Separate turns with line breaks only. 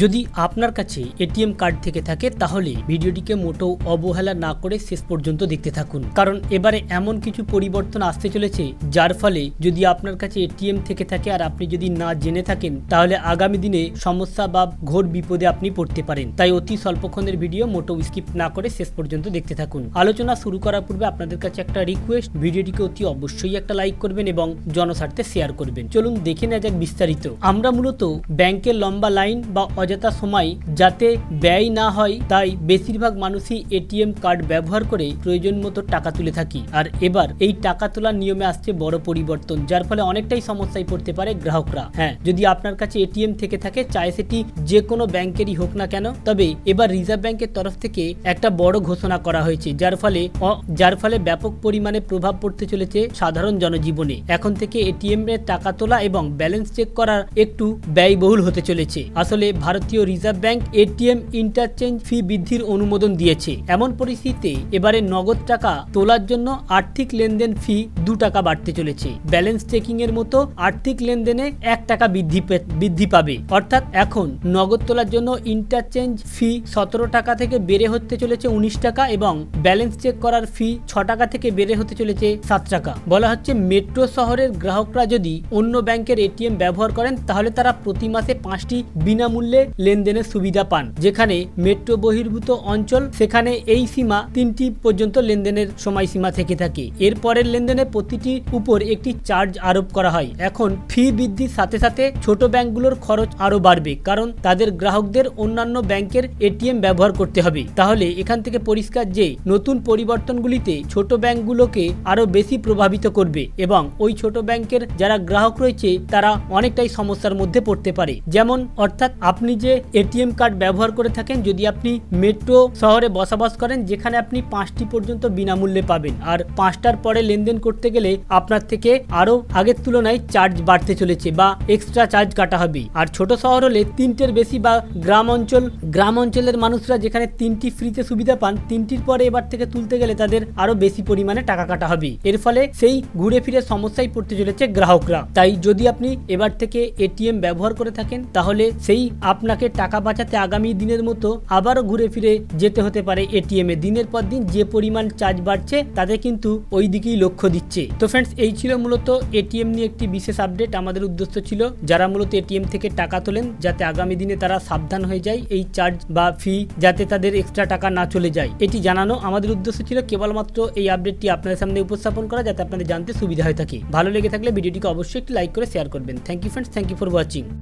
যদি আপনার কাছে এটিএম কার্ড থেকে থাকে তাহলে ভিডিওটিকে মোটেও অবহেলা না করে শেষ পর্যন্ত দেখতে থাকুন, কারণ এবারে এমন কিছু পরিবর্তন আসতে চলেছে যার ফলে যদি আপনার কাছে এটিএম থেকে থাকে আর আপনি যদি না জেনে থাকেন তাহলে আগামী দিনে সমস্যা বা ঘোর বিপদে আপনি পড়তে পারেন। তাই অতি স্বল্পক্ষণের ভিডিও মোটেও স্কিপ না করে শেষ পর্যন্ত দেখতে থাকুন। আলোচনা শুরু করার পূর্বে আপনাদের কাছে একটা রিকোয়েস্ট, ভিডিওটিকে অতি অবশ্যই একটা লাইক করবেন এবং জনস্বার্থে শেয়ার করবেন। চলুন দেখে নেওয়া যাক বিস্তারিত। আমরা মূলত ব্যাংকের লম্বা লাইন বা অযথা সময় যাতে ব্যয় না হয় তাই বেশিরভাগ মানুষই এটিএম কার্ড ব্যবহার করে প্রয়োজন মতো টাকা তুলে থাকি। আর এবার এই টাকা তোলার নিয়মে আসছে বড় পরিবর্তন, যার ফলে অনেকটাই সমস্যায় পড়তে পারে গ্রাহকরা। হ্যাঁ, যদি আপনার কাছে এটিএম থেকে থাকে, চাই সেটি যে কোনো ব্যাংকেরই হোক না কেন, তবে এবার রিজার্ভ ব্যাংকের তরফ থেকে একটা বড় ঘোষণা করা হয়েছে যার ফলে ব্যাপক পরিমাণে প্রভাব পড়তে চলেছে সাধারণ জনজীবনে। এখন থেকে এটিএম এর টাকা তোলা এবং ব্যালেন্স চেক করার একটু ব্যয়বহুল হতে চলেছে। আসলে ভারতীয় রিজার্ভ ব্যাংক এটিএম ইন্টারচেঞ্জ ফি বৃদ্ধির অনুমোদন দিয়েছে। এমন পরিস্থিতিতে এবারে নগদ টাকা তোলার জন্য আর্থিক লেনদেন ফি 2 টাকা বাড়তে চলেছে। ব্যালেন্স চেকিং এর মতো আর্থিক লেনদেনে 1 টাকা বৃদ্ধি পাবে। অর্থাৎ এখন নগদ তোলার জন্য ইন্টারচেঞ্জ ফি 17 টাকা থেকে বেড়ে হতে চলেছে 19 টাকা এবং ব্যালেন্স চেক করার ফি 6 টাকা থেকে বেড়ে হতে চলেছে 7 টাকা। বলা হচ্ছে মেট্রো শহরের গ্রাহকরা যদি অন্য ব্যাংকের এটিএম ব্যবহার করেন তাহলে তারা প্রতি মাসে 5টি বিনামূল্যে লেনদেনের সুবিধা পান। যেখানে মেট্রো বহির্ভূত অঞ্চল সেখানে এই সীমা 3টি পর্যন্ত লেনদেনের সময়সীমা থেকে থাকে। এর পরের লেনদেনে প্রতিটির উপর একটি চার্জ আরোপ করা হয়। এখন ফি বৃদ্ধির সাথে সাথে ছোট ব্যাংকগুলোর খরচ আরো বাড়বে, কারণ তাদের গ্রাহকদের অন্যান্য ব্যাংকের এটিএম ব্যবহার করতে হবে। তাহলে এখান থেকে পরিষ্কার যে নতুন পরিবর্তনগুলিতে ছোট ব্যাংকগুলোকে আরো বেশি প্রভাবিত করবে এবং ওই ছোট ব্যাংকের যারা গ্রাহক রয়েছে তারা অনেকটাই সমস্যার মধ্যে পড়তে পারে। যেমন অর্থাৎ আপনি যে এটিএম কার্ড ব্যবহার করে থাকেন, যদি আপনি মেট্রো শহরে বসবাস করেন যেখানে আপনি 5টি পর্যন্ত বিনামূল্যে পাবেন, আর 5টার পরে লেনদেন করতে গেলে আপনার থেকে আরো আগের তুলনায় চার্জ বাড়তে চলেছে বা এক্সট্রা চার্জ কাটা হবে। আর ছোট শহর হলে 3টের বেশি বা গ্রাম অঞ্চলের মানুষরা যেখানে 3টি ফ্রিতে সুবিধা পান, 3টির পরে এবার থেকে তুলতে গেলে তাদের আরো বেশি পরিমাণে টাকা কাটা হবে। এর ফলে সেই ঘুরে ফিরে সমস্যায় পড়তে চলেছে গ্রাহকরা। তাই যদি আপনি এবার থেকে এটিএম ব্যবহার করে থাকেন তাহলে সেই আপনাকে টাকা বাঁচাতে আগামী দিনের মতো আবারও ঘুরে ফিরে যেতে হতে পারে এটিএম এ। দিনের পর দিন যে পরিমাণ চার্জ বাড়ছে তাতে কিন্তু ওই দিকেই লক্ষ্য দিচ্ছে। তো ফ্রেন্ডস, এই ছিল মূলত এটিএম নিয়ে একটি বিশেষ আপডেট। আমাদের উদ্দেশ্য ছিল যারা মূলত এটিএম থেকে টাকা তোলেন যাতে আগামী দিনে তারা সাবধান হয়ে যায়, এই চার্জ বা ফি যাতে তাদের এক্সট্রা টাকা না চলে যায় এটি জানানো আমাদের উদ্দেশ্য ছিল। কেবলমাত্র এই আপডেটটি আপনাদের সামনে উপস্থাপন করা যাতে আপনাদের জানতে সুবিধা হয়ে থাকে। ভালো লেগে থাকলে ভিডিওটিকে অবশ্যই একটি লাইক করে শেয়ার করবেন। Thank you friends, thank you for watching.